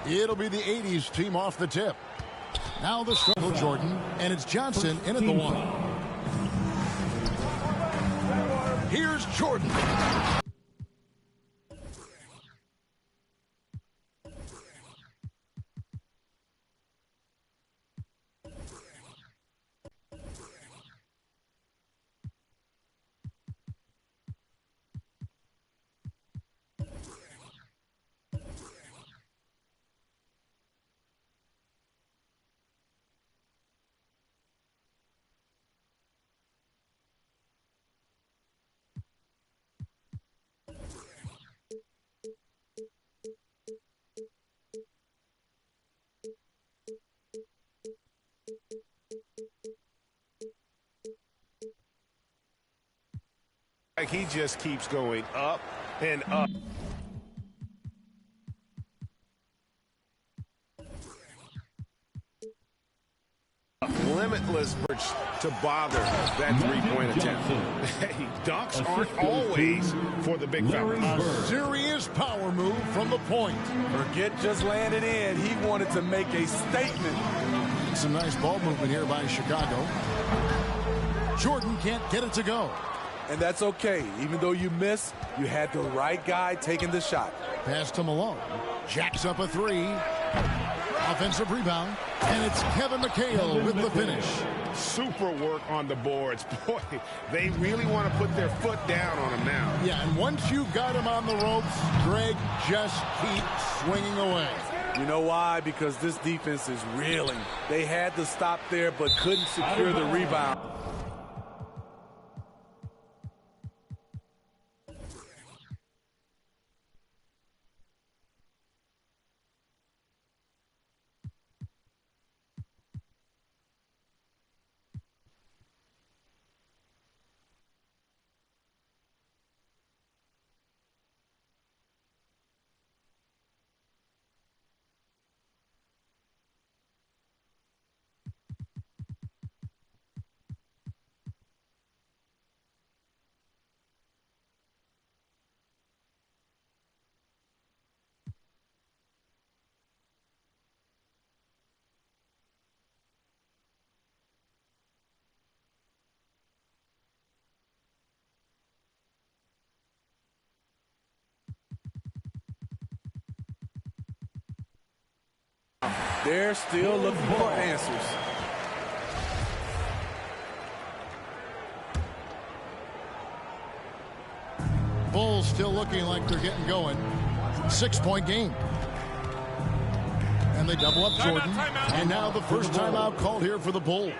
It'll be the 80s team off the tip. Now the struggle, Jordan, and it's Johnson in at the 1. Here's Jordan. He just keeps going up and up. Limitless to bother that three-point attempt. Hey, dunks aren't always for the big fella. A serious power move from the point. Forget just landing in. He wanted to make a statement. Some nice ball movement here by Chicago. Jordan can't get it to go. And that's okay. Even though you miss, you had the right guy taking the shot. Pass to Malone. Jacks up a 3. Offensive rebound. And it's Kevin McHale with the finish. Super work on the boards. Boy, they really want to put their foot down on him now. Yeah, and once you got him on the ropes, Greg just keeps swinging away. You know why? Because this defense is reeling. They had to stop there but couldn't secure the rebound. They're still looking for answers. Bulls still looking like they're getting going. 6-point game. And they double up Jordan. And now the first timeout called here for the Bulls.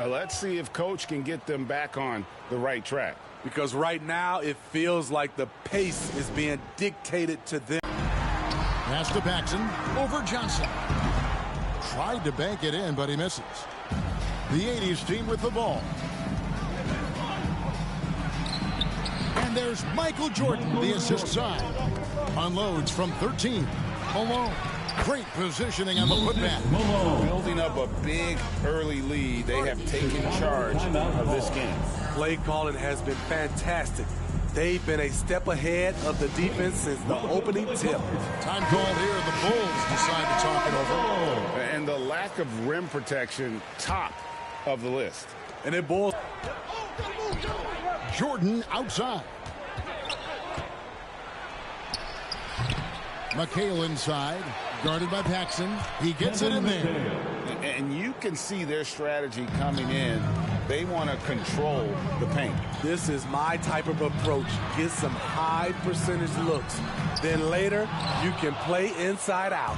Let's see if Coach can get them back on the right track. Because right now it feels like the pace is being dictated to them. Pass to Paxson over Johnson. Tried to bank it in, but he misses. The 80s team with the ball. And there's Michael Jordan, the assist side. Unloads from 13. Malone. Great positioning on the putback. Building up a big early lead. They have taken charge of this game. Play calling has been fantastic. They've been a step ahead of the defense since the opening tip. Time call here. The Bulls decide to talk it over. And the lack of rim protection, top of the list. And it Bulls. Jordan outside. McHale inside. Guarded by Paxson. He gets it in there. And you can see their strategy coming in. They want to control the paint. This is my type of approach. Get some high percentage looks. Then later, you can play inside out.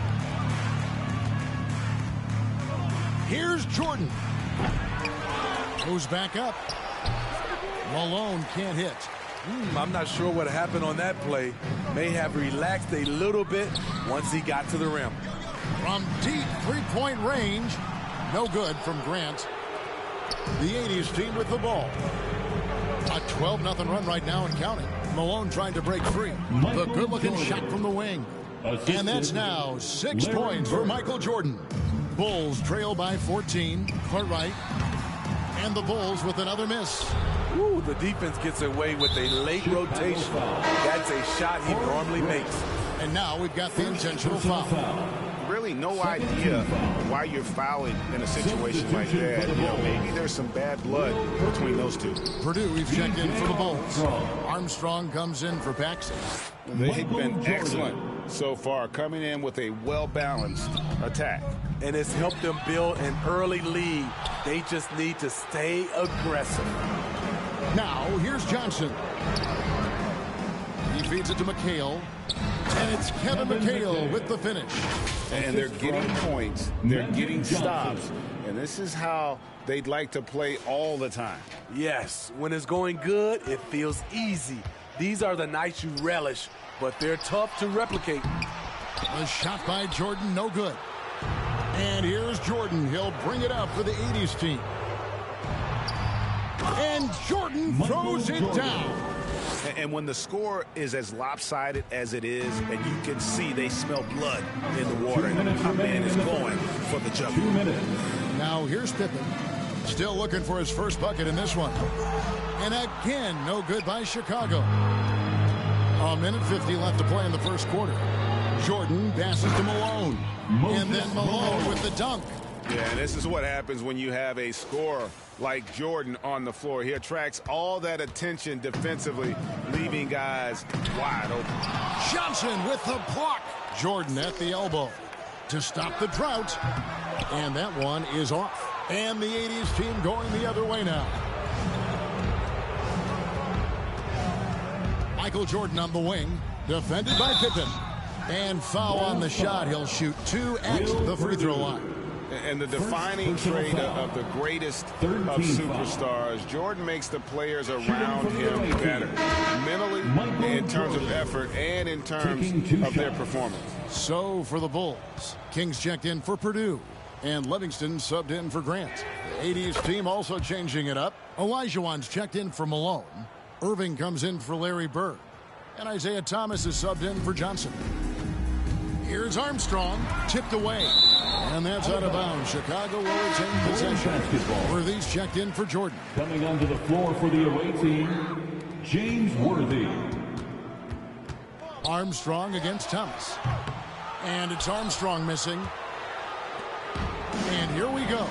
Here's Jordan. Goes back up. Malone can't hit. I'm not sure what happened on that play. May have relaxed a little bit once he got to the rim. From deep three-point range. No good from Grant. The 80s team with the ball. A 12-0 run right now and counting. Malone trying to break free. The good-looking shot from the wing. And that's now 6 points for Michael Jordan. Bulls trail by 14. Cartwright. And the Bulls with another miss. Ooh, the defense gets away with a late rotation. That's a shot he normally makes. And now we've got the intentional foul. Really no idea why you're fouling in a situation like that. You know, maybe there's some bad blood between those two. Purdue, we've checked in for the Bulls. Armstrong comes in for Paxson. They've been excellent so far, coming in with a well-balanced attack. And it's helped them build an early lead. They just need to stay aggressive. Now, here's Johnson. He feeds it to McHale. And it's Kevin McHale with the finish. And they're getting points. They're getting stops. And this is how they'd like to play all the time. Yes, when it's going good, it feels easy. These are the nights you relish, but they're tough to replicate. A shot by Jordan, no good. And here's Jordan. He'll bring it up for the 80s team. And Jordan throws it down. And when the score is as lopsided as it is, and you can see they smell blood in the water, and my man is going for the jump. Now here's Pippen. Still looking for his first bucket in this one. And again, no good by Chicago. A minute 50 left to play in the first quarter. Jordan passes to Malone. And then Malone with the dunk. Yeah, and this is what happens when you have a scorer like Jordan on the floor. He attracts all that attention defensively, leaving guys wide open. Johnson with the block. Jordan at the elbow to stop the drought. And that one is off. And the 80s team going the other way now. Michael Jordan on the wing, defended by Pippen. And foul on the shot. He'll shoot 2 at the free throw line. And the defining trait of the greatest of superstars, Jordan makes the players around him better, mentally, in terms of effort, and in terms of their performance. So for the Bulls, Kings checked in for Purdue, and Livingston subbed in for Grant. The 80s team also changing it up. Olajuwon's checked in for Malone. Irving comes in for Larry Bird. And Isaiah Thomas is subbed in for Johnson. Here's Armstrong, tipped away. And that's out of bounds. Chicago will retain possession. Worthy's checked in for Jordan. Coming onto the floor for the away team, James Worthy. Armstrong against Thomas. And it's Armstrong missing. And here we go.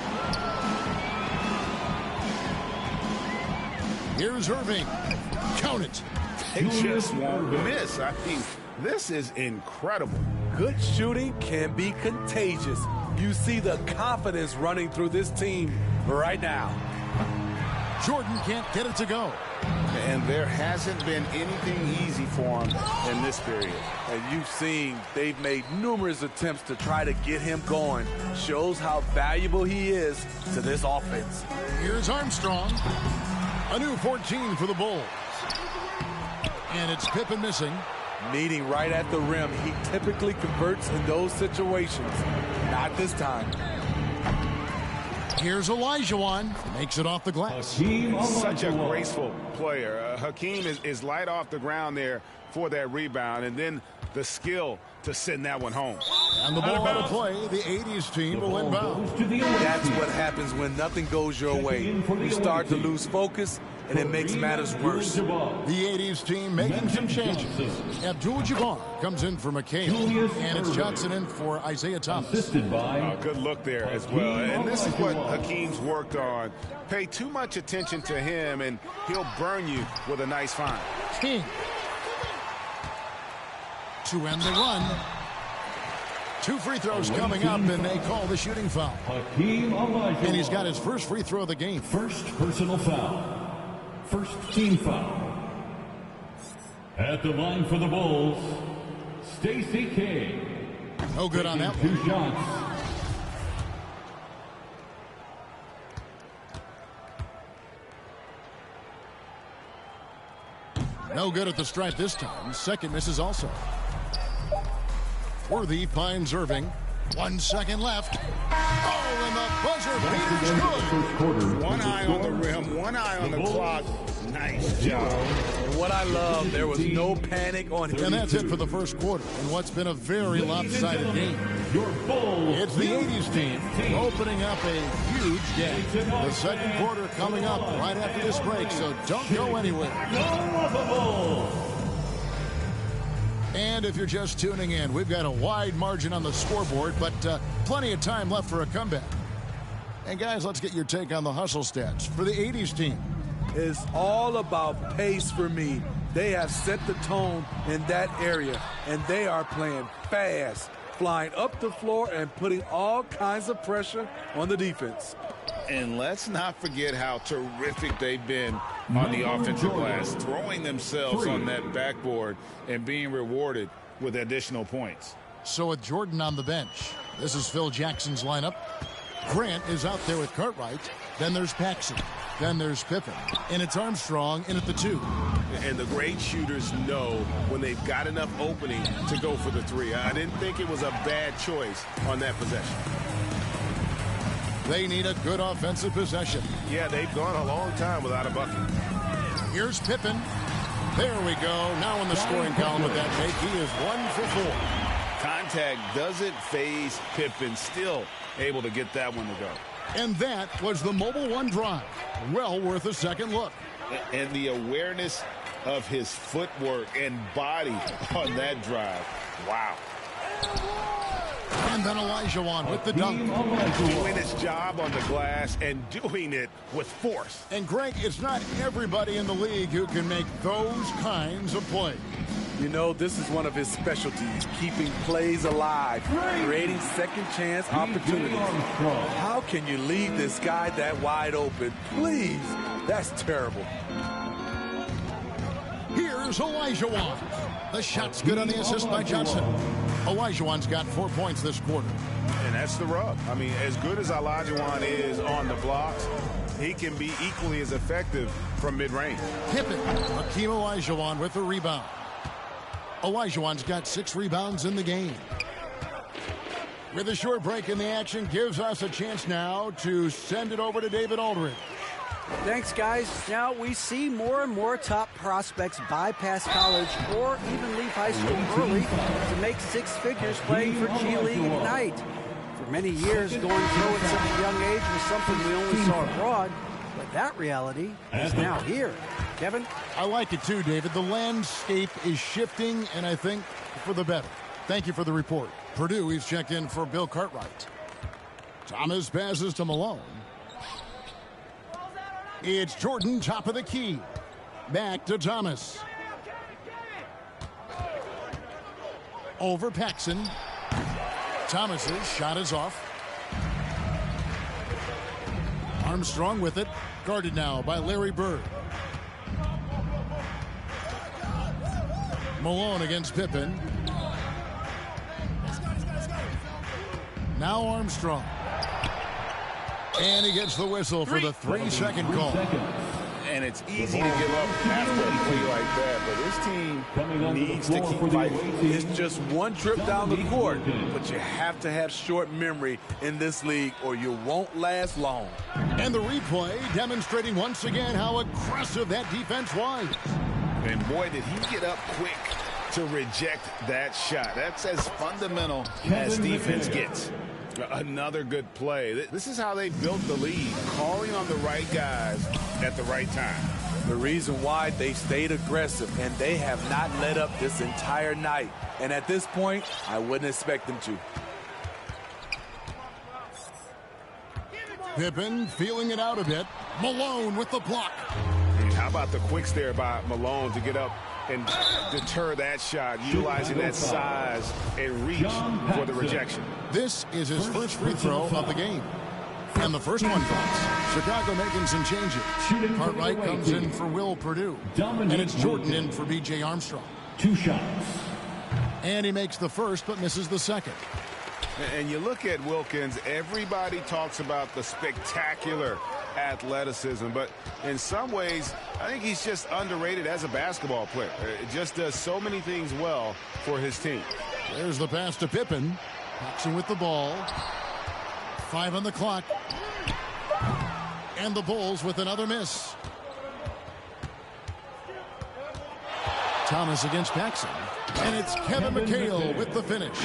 Here's Irving. Count it. They just won't miss. I mean, this is incredible. Good shooting can be contagious. You see the confidence running through this team right now. Jordan can't get it to go. And there hasn't been anything easy for him in this period. And you've seen they've made numerous attempts to try to get him going. Shows how valuable he is to this offense. Here's Armstrong. A new 14 for the Bulls. And it's Pippen missing. Meeting right at the rim. He typically converts in those situations. Not this time. Here's Olajuwon. Makes it off the glass. Such a graceful player. Hakeem is light off the ground there for that rebound. And then the skill to send that one home. And the ball out of play. The 80s team will inbound. That's what happens when nothing goes your way. You start to lose focus, and it makes matters worse. The 80s team making some changes. Abdul-Jabbar comes in for McHale, and it's Johnson in for Isaiah Thomas. Good look there as well. And this is what Hakeem's worked on. Pay too much attention to him, and he'll burn you with a nice find. King. To end the run. 2 free throws coming up, and they call the shooting foul. And he's got his first free throw of the game. First personal foul. First team foul. At the line for the Bulls, Stacey K. No good on that 2 one. shots. No good at the stripe this time. Second misses also. Worthy finds Irving. 1 second left. Oh, and the buzzer beater's good. One eye on the rim, one eye on the clock. Nice job. And what I love, there was no panic on him. And that's it for the first quarter in what's been a very lopsided game. It's the 80s team opening up a huge game. The second quarter coming up right after this break, so don't go anywhere. And if you're just tuning in, we've got a wide margin on the scoreboard, but plenty of time left for a comeback. And guys, let's get your take on the hustle stats for the 80s team. It's all about pace for me. They have set the tone in that area, and they are playing fast, flying up the floor and putting all kinds of pressure on the defense. And let's not forget how terrific they've been on the offensive glass, throwing themselves on that backboard and being rewarded with additional points. So with Jordan on the bench, this is Phil Jackson's lineup. Grant is out there with Cartwright. Then there's Paxson. Then there's Pippen. And it's Armstrong in at the 2. And the great shooters know when they've got enough opening to go for the 3. I didn't think it was a bad choice on that possession. They need a good offensive possession. Yeah, they've gone a long time without a bucket. Here's Pippen. There we go. Now in the scoring column with that make, he is 1 for 4. Contact doesn't phase Pippen. Still able to get that one to go. And that was the Mobile One drive. Well worth a second look. And the awareness of his footwork and body on that drive. Wow. And then Olajuwon with the dunk. Doing his job on the glass and doing it with force. And Greg, it's not everybody in the league who can make those kinds of plays. You know, this is one of his specialties, keeping plays alive, creating second chance opportunities. How can you leave this guy that wide open? Please, that's terrible. Here's Olajuwon. The shot's good on the assist by Johnson. Olajuwon's got 4 points this quarter. And that's the rub. I mean, as good as Olajuwon is on the blocks, he can be equally as effective from mid-range. Pippen, Hakeem Olajuwon with the rebound. Olajuwon's got 6 rebounds in the game. With a short break in the action, gives us a chance now to send it over to David Aldridge. Thanks, guys. Now we see more and more top prospects bypass college or even leave high school early to make 6 figures playing for G League Ignite. For many years, going pro at such a young age was something we only saw abroad, but that reality is now here. Kevin? I like it too, David. The landscape is shifting, and I think for the better. Thank you for the report. Purdue, he's checked in for Bill Cartwright. Thomas passes to Malone. It's Jordan, top of the key. Back to Thomas. Over Paxson. Thomas's shot is off. Armstrong with it. Guarded now by Larry Bird. Malone against Pippen. Now Armstrong. And he gets the whistle for the 3-second call. And it's easy to give up after a play like that, but this team needs to keep fighting. It's just one trip down the court, but you have to have short memory in this league or you won't last long. And the replay demonstrating once again how aggressive that defense was. And boy, did he get up quick to reject that shot. That's as fundamental as defense gets. Another good play. This is how they built the lead, calling on the right guys at the right time. The reason why they stayed aggressive, and they have not let up this entire night. And at this point, I wouldn't expect them to. Pippen feeling it out a bit. Malone with the block. And how about the quicks there by Malone to get up and deter that shot, utilizing that size and reach for the rejection. This is his first free throw of the game. And the first one drops. Chicago making some changes. Cartwright comes in for Will Purdue. And it's Jordan in for B.J. Armstrong. 2 shots. And he makes the first but misses the second. And you look at Wilkins, everybody talks about the spectacular athleticism, but in some ways, I think he's just underrated as a basketball player. It just does so many things well for his team. There's the pass to Pippen. Paxson with the ball. 5 on the clock. And the Bulls with another miss. Thomas against Paxson. And it's Kevin McHale with the finish.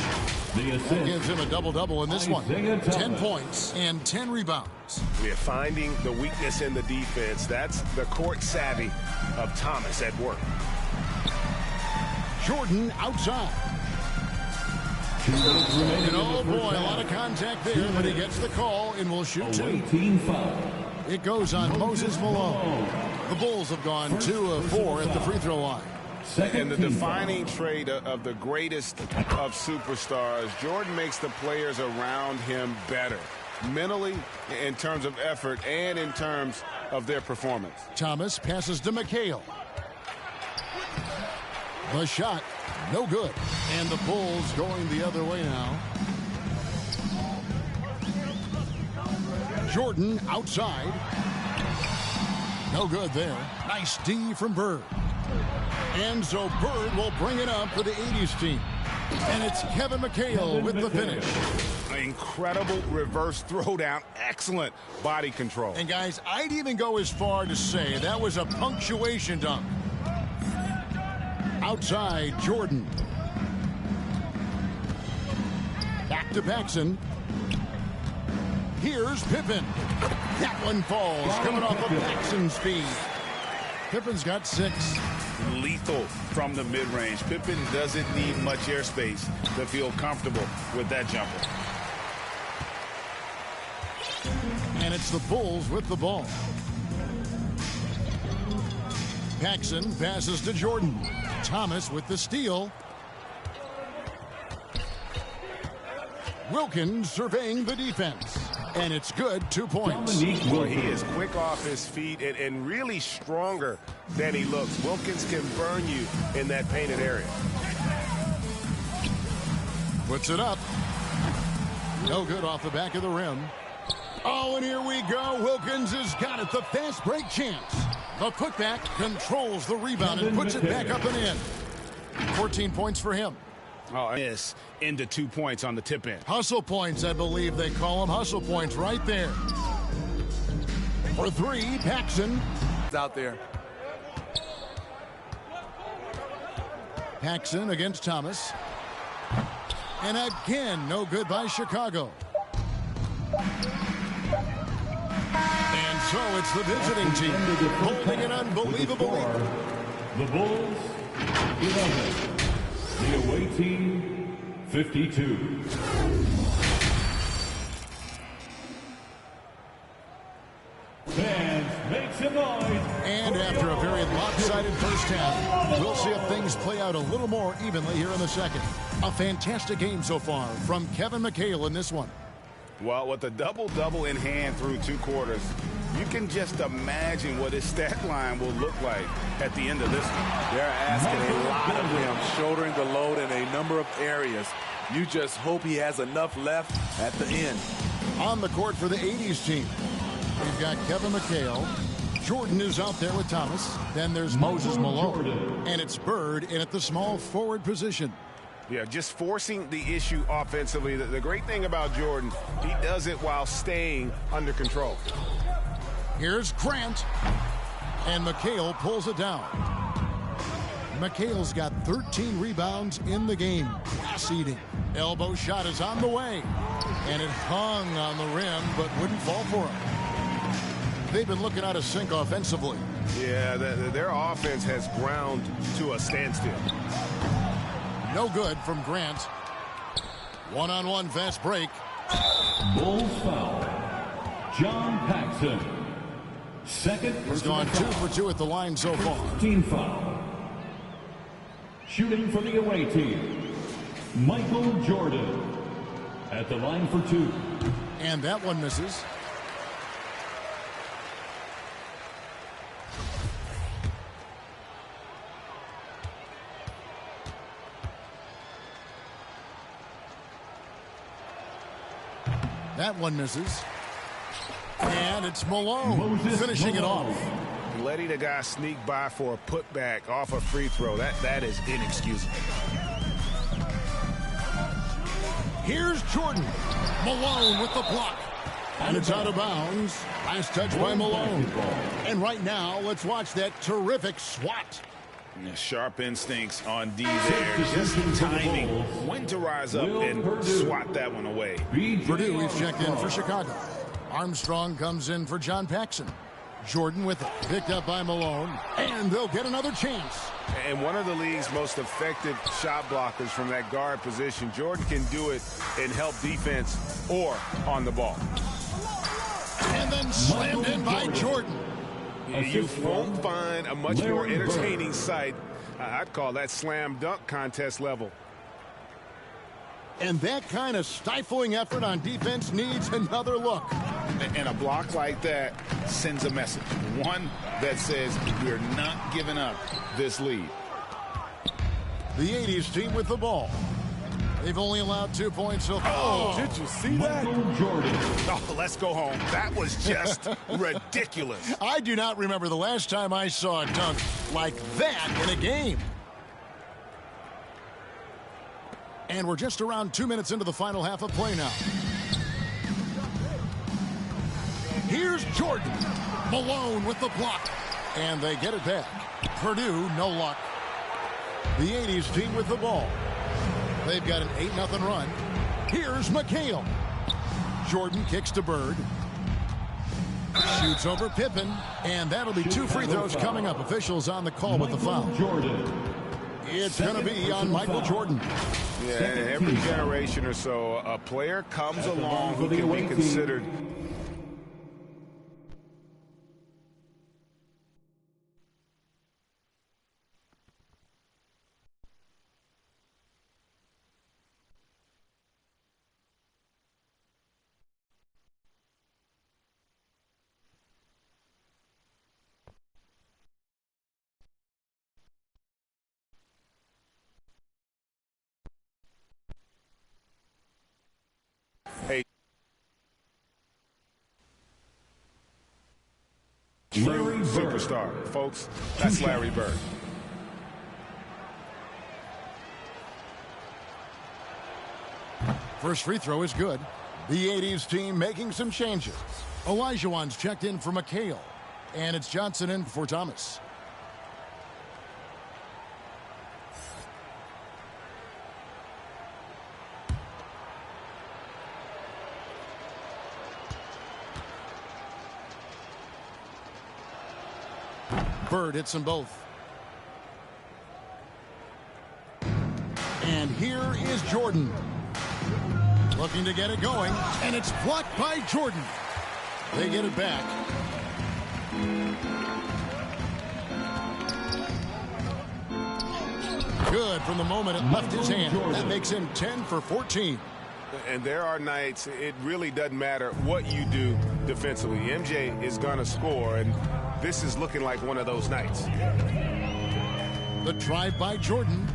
That gives him a double-double in this one. 10 points and 10 rebounds. We're finding the weakness in the defense. That's the court savvy of Thomas at work. Jordan outside. And oh boy, a lot of contact there, but he gets the call and will shoot two. It goes on Moses Malone. The Bulls have gone 2 of 4 at the free throw line. And the defining trait of the greatest of superstars, Jordan makes the players around him better, mentally, in terms of effort, and in terms of their performance. Thomas passes to McHale. The shot, no good. And the Bulls going the other way now. Jordan outside. No good there. Nice D from Bird. And so Bird will bring it up for the 80s team. And it's Kevin McHale with the finish. Incredible reverse throwdown. Excellent body control. And guys, I'd even go as far to say that was a punctuation dunk. Outside, Jordan. Back to Paxson. Here's Pippen. That one falls, coming off of Paxson's feet. Pippen's got 6. Lethal from the mid-range. Pippen doesn't need much airspace to feel comfortable with that jumper. And it's the Bulls with the ball. Paxson passes to Jordan. Thomas with the steal. Wilkins surveying the defense. And it's good, 2 points. Well, he is quick off his feet and really stronger than he looks. Wilkins can burn you in that painted area. Puts it up. No good off the back of the rim. Oh, and here we go. Wilkins has got it. The fast break chance. The putback controls the rebound and puts it back up and in. 14 points for him. Oh, miss into 2 points on the tip in. Hustle points, I believe they call them. Hustle points right there. For 3, Paxson. It's out there. Paxson against Thomas. And again, no good by Chicago. And so it's the visiting team holding an unbelievable lead. The Bulls, 11. The away team, 52. Fans, make some noise. And after a very lopsided first half, we'll see if things play out a little more evenly here in the second. A fantastic game so far from Kevin McHale in this one. Well, with a double-double in hand through 2 quarters, you can just imagine what his stat line will look like at the end of this one. They're asking a lot of him, shouldering the load in a number of areas. You just hope he has enough left at the end. On the court for the 80s team, we've got Kevin McHale. Jordan is out there with Thomas. Then there's Moses Malone. And it's Bird in at the small forward position. Yeah, just forcing the issue offensively. The great thing about Jordan, he does it while staying under control. Here's Grant. And McHale pulls it down. McHale's got 13 rebounds in the game. Class-eating. Elbow shot is on the way. And it hung on the rim, but wouldn't fall for him. They've been looking out of sync offensively. Yeah, their offense has ground to a standstill. No good from Grant. One-on-one fast break. Bulls foul. John Paxson. Second. He's gone 2 for 2 at the line so far. Team foul. Shooting for the away team, Michael Jordan. At the line for 2. And that one misses. That one misses. And it's Malone finishing it off. Letting a guy sneak by for a putback off a free throw, that is inexcusable. Here's Jordan. Malone with the block. And it's out of bounds. Last touch by Malone. And right now, let's watch that terrific swat. Sharp instincts on D there. Just timing when to rise up and swat that one away. Purdue is checked in for Chicago. Armstrong comes in for John Paxson. Jordan with it. Picked up by Malone. And they'll get another chance. And one of the league's most effective shot blockers from that guard position. Jordan can do it and help defense or on the ball. And then slammed in by Jordan. You won't find a much more entertaining sight. I'd call that slam dunk contest level. And that kind of stifling effort on defense needs another look. And a block like that sends a message. One that says we're not giving up this lead. The 80s team with the ball. They've only allowed 2 points so far. Oh, did you see that? Oh, let's go home. That was just ridiculous. I do not remember the last time I saw a dunk like that in a game. And we're just around 2 minutes into the final half of play now. Here's Jordan. Malone with the block. And they get it back. Purdue, no luck. The 80s team with the ball. They've got an 8-0 run. Here's McHale. Jordan kicks to Bird. Shoots over Pippen. And that'll be 2 free throws coming up. Officials on the call with the foul. It's going to be on Michael Jordan. Yeah, every generation or so, a player comes along who can be considered. True superstar, folks. That's Larry Bird. First free throw is good. The 80s team making some changes. Olajuwon's checked in for McHale. And it's Johnson in for Thomas. Bird hits them both. And here is Jordan. Looking to get it going. And it's blocked by Jordan. They get it back. Good from the moment it left his hand. That makes him 10 for 14. And there are nights it really doesn't matter what you do defensively. MJ is going to score, and this is looking like one of those nights. The drive by Jordan.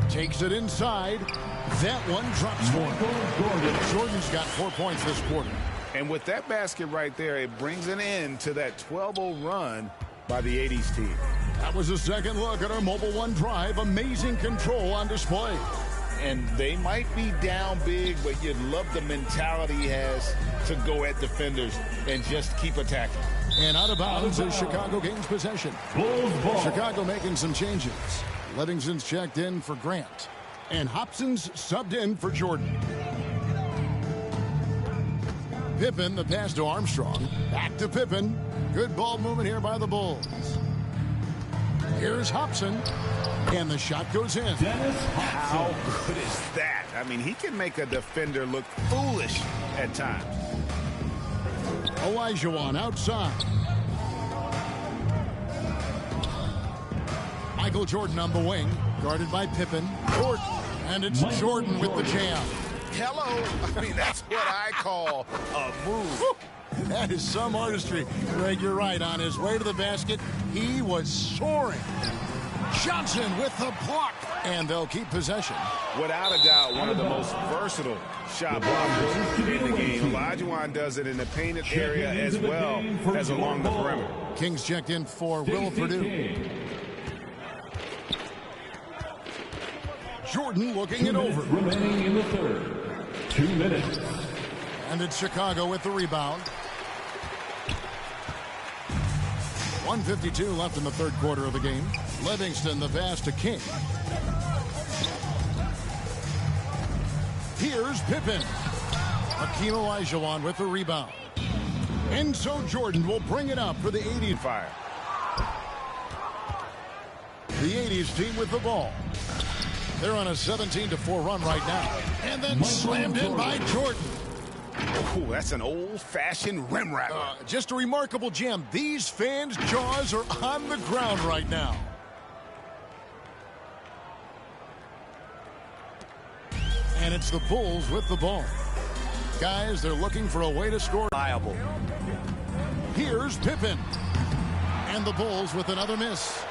Takes it inside. That one drops for Jordan's got 4 points this quarter. And with that basket right there, it brings an end to that 12-0 run by the 80s team. That was a second look at our Mobile One drive. Amazing control on display. And they might be down big, but you'd love the mentality he has to go at defenders and just keep attacking. And out of bounds as Chicago gains possession. Chicago making some changes. Livingston's checked in for Grant. And Hobson's subbed in for Jordan. Pippen, the pass to Armstrong. Back to Pippen. Good ball movement here by the Bulls. Here's Hobson. And the shot goes in. How good is that? I mean, he can make a defender look foolish at times. Olajuwon outside. Michael Jordan on the wing. Guarded by Pippen. Jordan. And it's Jordan with the jam. Hello. I mean, that's what I call a move. That is some artistry. Greg, you're right. On his way to the basket, he was soaring. Johnson with the block. And they'll keep possession. Without a doubt, one of the most versatile shot blockers in the game. Olajuwon does it in the painted area as well as along the perimeter. Kings checked in for Will Purdue. Jordan looking it over. Remaining in the third. 2 minutes. And it's Chicago with the rebound. 1:52 left in the third quarter of the game. Livingston the pass to King. Here's Pippen. Hakeem Olajuwon with the rebound. And so Jordan will bring it up for the 80s. Fire. The 80s team with the ball. They're on a 17-4 run right now. And then slammed in by Jordan. Oh, that's an old-fashioned rim rattler. Just a remarkable jam. These fans' jaws are on the ground right now. And it's the Bulls with the ball. Guys, they're looking for a way to score. Liable. Here's Pippen. And the Bulls with another miss.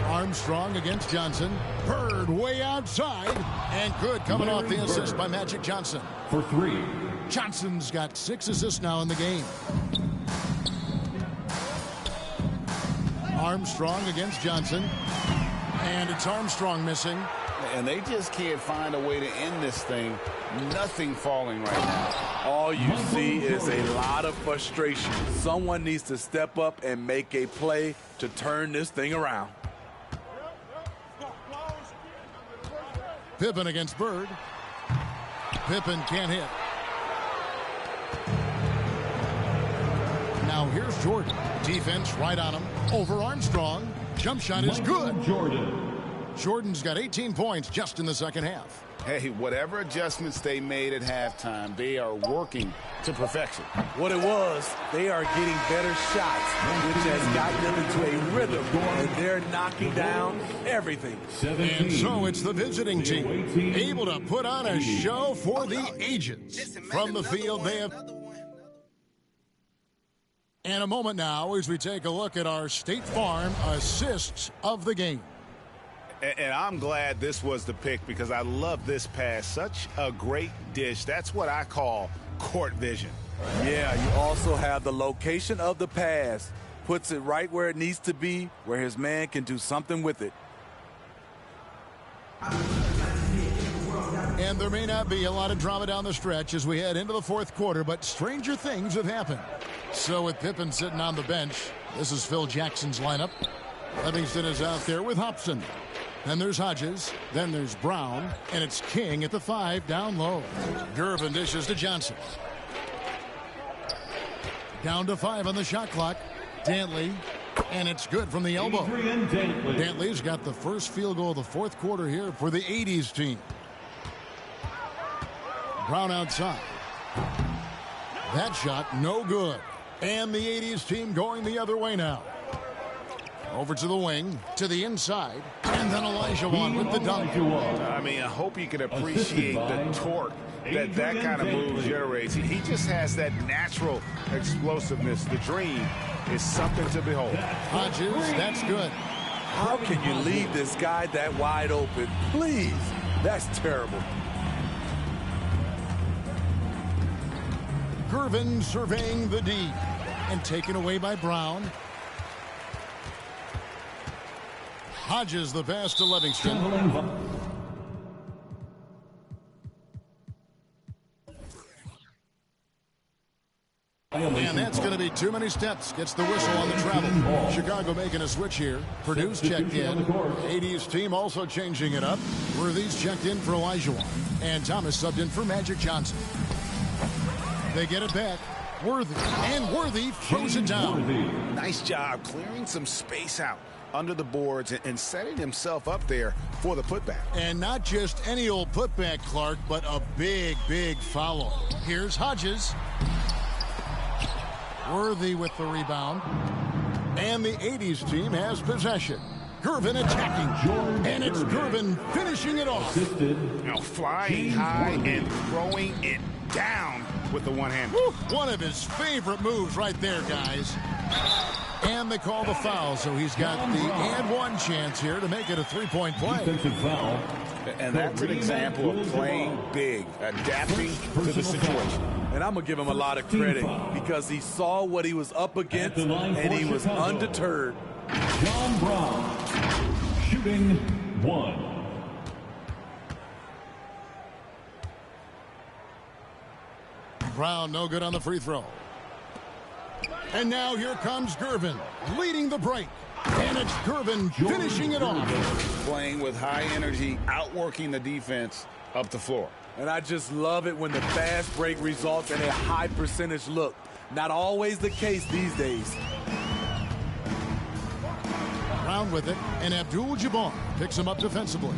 Armstrong against Johnson. Bird way outside. And good coming off the assist by Magic Johnson. For 3. Johnson's got 6 assists now in the game. Armstrong against Johnson. And it's Armstrong missing. And they just can't find a way to end this thing. Nothing falling right now. All you see is a lot of frustration. Someone needs to step up and make a play to turn this thing around. Pippen against Bird. Pippen can't hit. Now here's Jordan. Defense right on him. Over Armstrong. Jump shot is good. Jordan's got 18 points just in the second half. Hey, whatever adjustments they made at halftime, they are working to perfection. What it was, they are getting better shots, which has gotten them into a rhythm, and they're knocking down everything. And so it's the visiting team, able to put on a show for the ages. From the field, they have... And a moment now as we take a look at our State Farm assists of the game. And I'm glad this was the pick because I love this pass. Such a great dish. That's what I call court vision. Yeah, you also have the location of the pass. Puts it right where it needs to be, where his man can do something with it. And there may not be a lot of drama down the stretch as we head into the fourth quarter, but stranger things have happened. So with Pippen sitting on the bench, this is Phil Jackson's lineup. Livingston is out there with Hobson. Then there's Hodges. Then there's Brown. And it's King at the 5 down low. Gervin dishes to Johnson. Down to 5 on the shot clock. Dantley. And it's good from the elbow. Dantley's got the first field goal of the fourth quarter here for the 80s team. Brown outside. That shot no good. And the 80s team going the other way now. Over to the wing, to the inside, and then Olajuwon with the dunk. I mean, I hope you can appreciate the torque that kind of move generates. He just has that natural explosiveness. The dream is something to behold. Hodges, that's good. How can you leave this guy that wide open? Please, that's terrible. Gervin surveying the D and taken away by Brown. Hodges the pass to Livingston. And that's going to be too many steps. Gets the whistle on the travel. Chicago making a switch here. Purdue's checked in. 80s team also changing it up. Worthy's checked in for Olajuwon. And Thomas subbed in for Magic Johnson. They get it back. Worthy. And Worthy throws it down. Nice job clearing some space out under the boards and setting himself up there for the putback. And not just any old putback, Clark, but a big, big foul. Here's Hodges. Worthy with the rebound. And the 80s team has possession. Gervin attacking. And it's Gervin finishing it off. Flying high and throwing it down with the one hand. One of his favorite moves right there, guys. And they call the foul, so he's got the and one chance here to make it a three-point play. Foul. And that's an example of playing big, adapting to the situation. And I'm going to give him a lot of credit because he saw what he was up against and he was undeterred. John Brown, shooting 1. Brown no good on the free throw. And now here comes Gervin leading the break. And it's Gervin finishing it off. Playing with high energy, outworking the defense. up the floor. And I just love it when the fast break results in a high percentage look. Not always the case these days. Round with it, and Abdul-Jabbar picks him up defensively.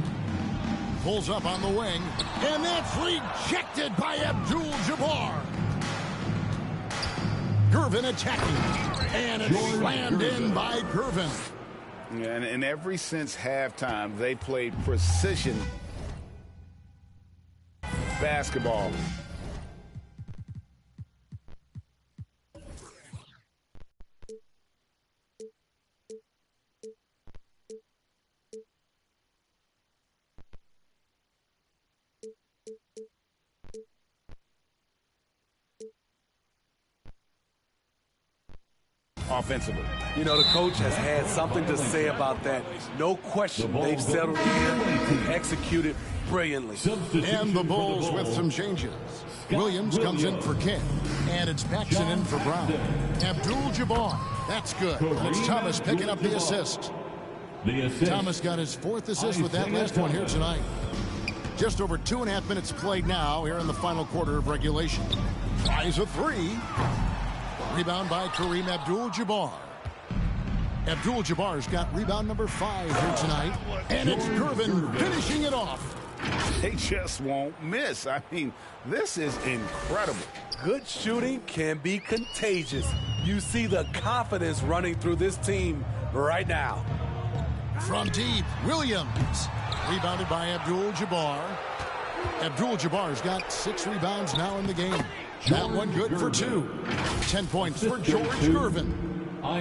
Pulls up on the wing, and that's rejected by Abdul-Jabbar. Gervin attacking, and it's slammed in by Gervin. Yeah, and ever since halftime, they played precision basketball. Offensively. You know, the coach has had something to say about that. No question, they've settled in and executed brilliantly. And the Bulls with some changes. Williams comes in for King, and it's Paxson in for Brown. Abdul-Jabbar, that's good. It's Thomas picking up the assist. Thomas got his 4th assist with that last one here tonight. Just over 2.5 minutes played now here in the final quarter of regulation. Tries a 3. Rebound by Kareem Abdul-Jabbar. Abdul-Jabbar's got rebound number 5 here tonight. And it's Gervin finishing it off. They just won't miss. I mean, this is incredible. Good shooting can be contagious. You see the confidence running through this team right now. From deep, Williams. Rebounded by Abdul-Jabbar. Abdul-Jabbar's got 6 rebounds now in the game. That one good for 2. 10 points for George Gervin.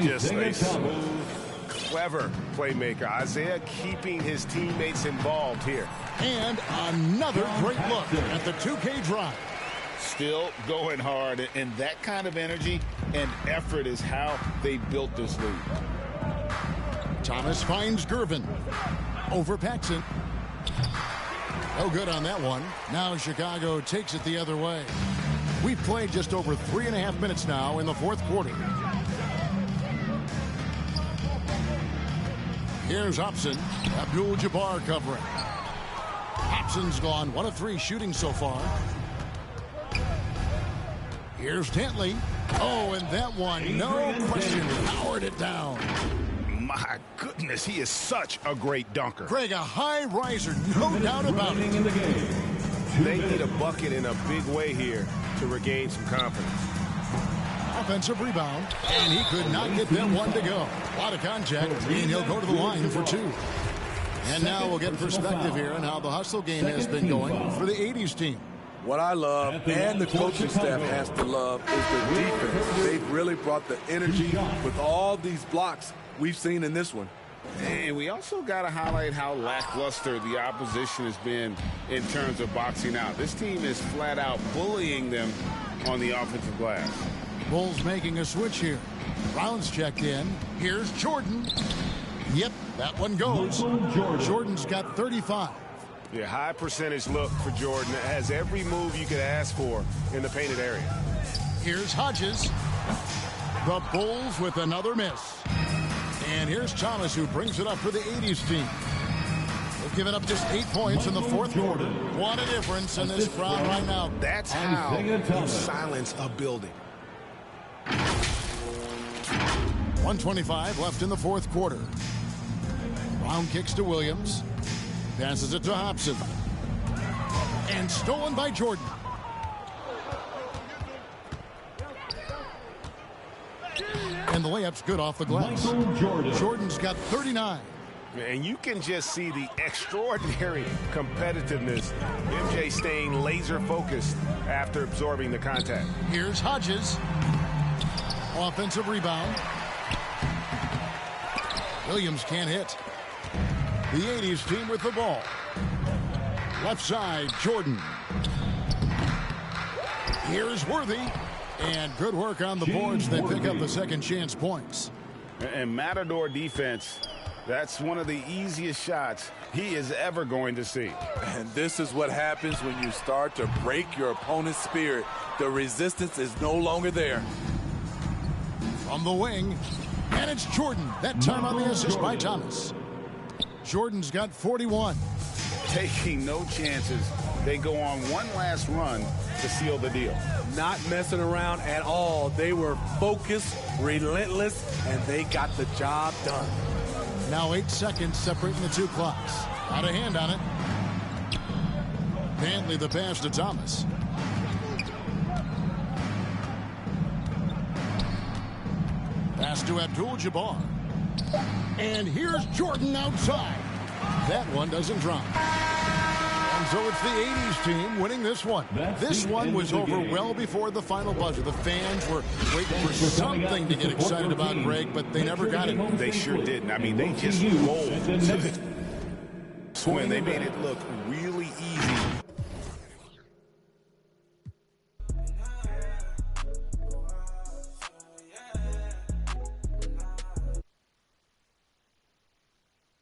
Just a smooth, clever playmaker. Isaiah keeping his teammates involved here. And another great look at the 2K drive. Still going hard, and that kind of energy and effort is how they built this lead. Thomas finds Gervin. Over Paxson. No good on that one. Now Chicago takes it the other way. We've played just over 3.5 minutes now in the 4th quarter. Here's Hobson. Abdul-Jabbar covering. Hobson's gone 1 of 3 shooting so far. Here's Dantley. Oh, and that one, no question, powered it down. My goodness, he is such a great dunker. Greg, a high riser, no doubt about it. In the game. They need a bucket in a big way here to regain some confidence. Offensive rebound, and he could not get that one to go. A lot of contact, and he'll go to the line for 2. And now we'll get perspective here on how the hustle game has been going for the 80s team. What I love, and the coaching staff has to love, is the defense. They've really brought the energy with all these blocks we've seen in this one. And we also got to highlight how lackluster the opposition has been in terms of boxing out. This team is flat out bullying them on the offensive glass. Bulls making a switch here. Brown's checked in. Here's Jordan. Yep, that one goes. Jordan's got 35. Yeah, high percentage look for Jordan. It has every move you could ask for in the painted area. Here's Hodges. The Bulls with another miss. And here's Thomas, who brings it up for the 80s team. They've given up just 8 points in the 4th quarter. What a difference in this crowd right now. That's how you silence a building. 1:25 left in the 4th quarter. Brown kicks to Williams. Passes it to Hobson. And stolen by Jordan. And the layup's good off the glass. Jordan's got 39. And you can just see the extraordinary competitiveness. MJ staying laser focused after absorbing the contact. Here's Hodges. Offensive rebound. Williams can't hit. The 80s team with the ball. Left side, Jordan. Here's Worthy. And good work on the boards. They pick up the second chance points. And Matador defense, that's one of the easiest shots he is ever going to see. And this is what happens when you start to break your opponent's spirit. The resistance is no longer there. From the wing. And it's Jordan. That time on the assist by Thomas. Jordan's got 41. Taking no chances they go on one last run to seal the deal. Not messing around at all. They were focused, relentless, and they got the job done. Now 8 seconds separating the two clocks. Out of hand on it. Bentley the pass to Thomas. Pass to Abdul-Jabbar. And here's Jordan outside. That one doesn't drop. And so it's the 80s team winning this one. This one was over well before the final buzzer. The fans were waiting for something to get excited about, Greg, but they never got it. They sure didn't. I mean, they just rolled to the win. They made it look really